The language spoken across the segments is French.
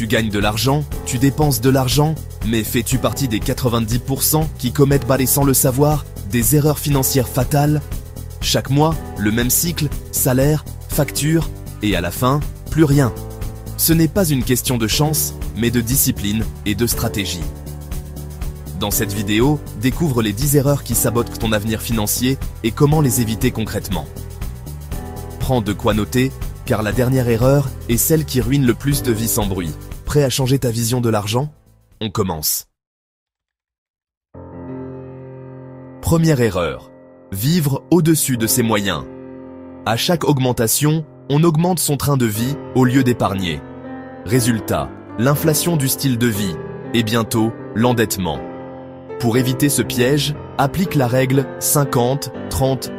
Tu gagnes de l'argent, tu dépenses de l'argent, mais fais-tu partie des 90% qui commettent, sans le savoir, des erreurs financières fatales? Chaque mois, le même cycle, salaire, facture, et à la fin, plus rien. Ce n'est pas une question de chance, mais de discipline et de stratégie. Dans cette vidéo, découvre les 10 erreurs qui sabotent ton avenir financier et comment les éviter concrètement. Prends de quoi noter, car la dernière erreur est celle qui ruine le plus de vies sans bruit. Prêt à changer ta vision de l'argent? On commence. Première erreur. Vivre au-dessus de ses moyens. À chaque augmentation, on augmente son train de vie au lieu d'épargner. Résultat, l'inflation du style de vie et bientôt l'endettement. Pour éviter ce piège, applique la règle 50-30-20.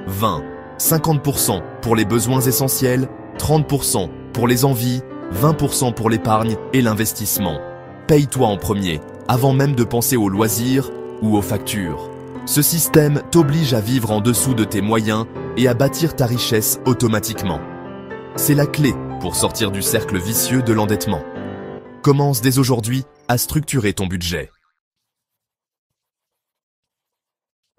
50% pour les besoins essentiels, 30% pour les envies, 20% pour l'épargne et l'investissement. Paye-toi en premier, avant même de penser aux loisirs ou aux factures. Ce système t'oblige à vivre en dessous de tes moyens et à bâtir ta richesse automatiquement. C'est la clé pour sortir du cercle vicieux de l'endettement. Commence dès aujourd'hui à structurer ton budget.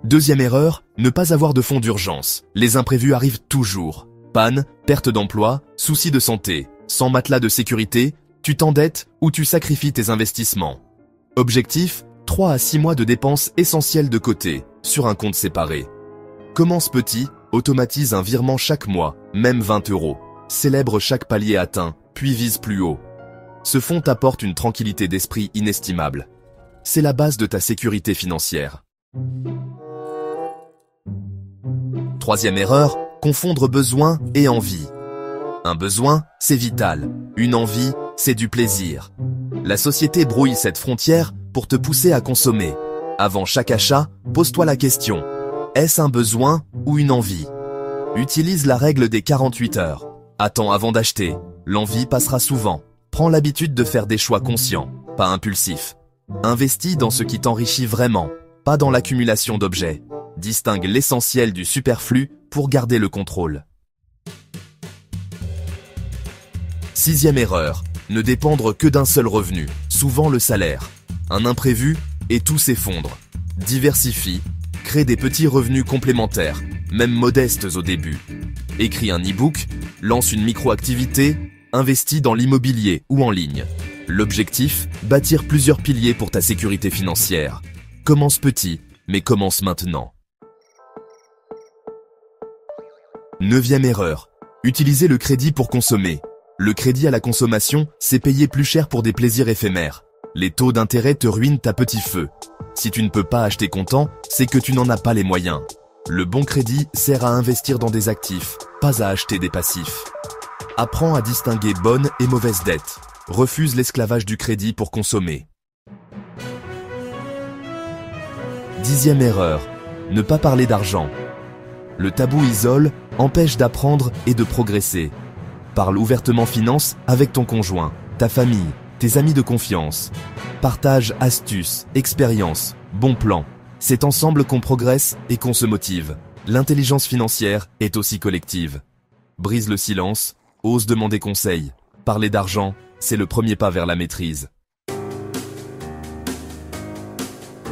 Deuxième erreur, ne pas avoir de fonds d'urgence. Les imprévus arrivent toujours. Panne, perte d'emploi, soucis de santé. Sans matelas de sécurité, tu t'endettes ou tu sacrifies tes investissements. Objectif, 3 à 6 mois de dépenses essentielles de côté, sur un compte séparé. Commence petit, automatise un virement chaque mois, même 20 €. Célèbre chaque palier atteint, puis vise plus haut. Ce fonds t'apporte une tranquillité d'esprit inestimable. C'est la base de ta sécurité financière. Troisième erreur, confondre besoin et envie. Un besoin, c'est vital. Une envie, c'est du plaisir. La société brouille cette frontière pour te pousser à consommer. Avant chaque achat, pose-toi la question. Est-ce un besoin ou une envie? Utilise la règle des 48 heures. Attends avant d'acheter. L'envie passera souvent. Prends l'habitude de faire des choix conscients, pas impulsifs. Investis dans ce qui t'enrichit vraiment, pas dans l'accumulation d'objets. Distingue l'essentiel du superflu pour garder le contrôle. Sixième erreur, ne dépendre que d'un seul revenu, souvent le salaire. Un imprévu et tout s'effondre. Diversifie, crée des petits revenus complémentaires, même modestes au début. Écris un e-book, lance une micro-activité, investis dans l'immobilier ou en ligne. L'objectif, bâtir plusieurs piliers pour ta sécurité financière. Commence petit, mais commence maintenant. Neuvième erreur, utiliser le crédit pour consommer. Le crédit à la consommation, c'est payer plus cher pour des plaisirs éphémères. Les taux d'intérêt te ruinent à petit feu. Si tu ne peux pas acheter comptant, c'est que tu n'en as pas les moyens. Le bon crédit sert à investir dans des actifs, pas à acheter des passifs. Apprends à distinguer bonne et mauvaise dette. Refuse l'esclavage du crédit pour consommer. Dixième erreur, ne pas parler d'argent. Le tabou isole, empêche d'apprendre et de progresser. Parle ouvertement finances avec ton conjoint, ta famille, tes amis de confiance. Partage astuces, expériences, bons plans. C'est ensemble qu'on progresse et qu'on se motive. L'intelligence financière est aussi collective. Brise le silence, ose demander conseil. Parler d'argent, c'est le premier pas vers la maîtrise.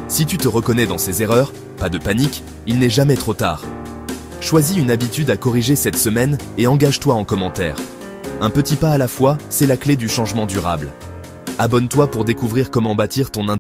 Si tu te reconnais dans ces erreurs, pas de panique, il n'est jamais trop tard. Choisis une habitude à corriger cette semaine et engage-toi en commentaire. Un petit pas à la fois, c'est la clé du changement durable. Abonne-toi pour découvrir comment bâtir ton indépendance.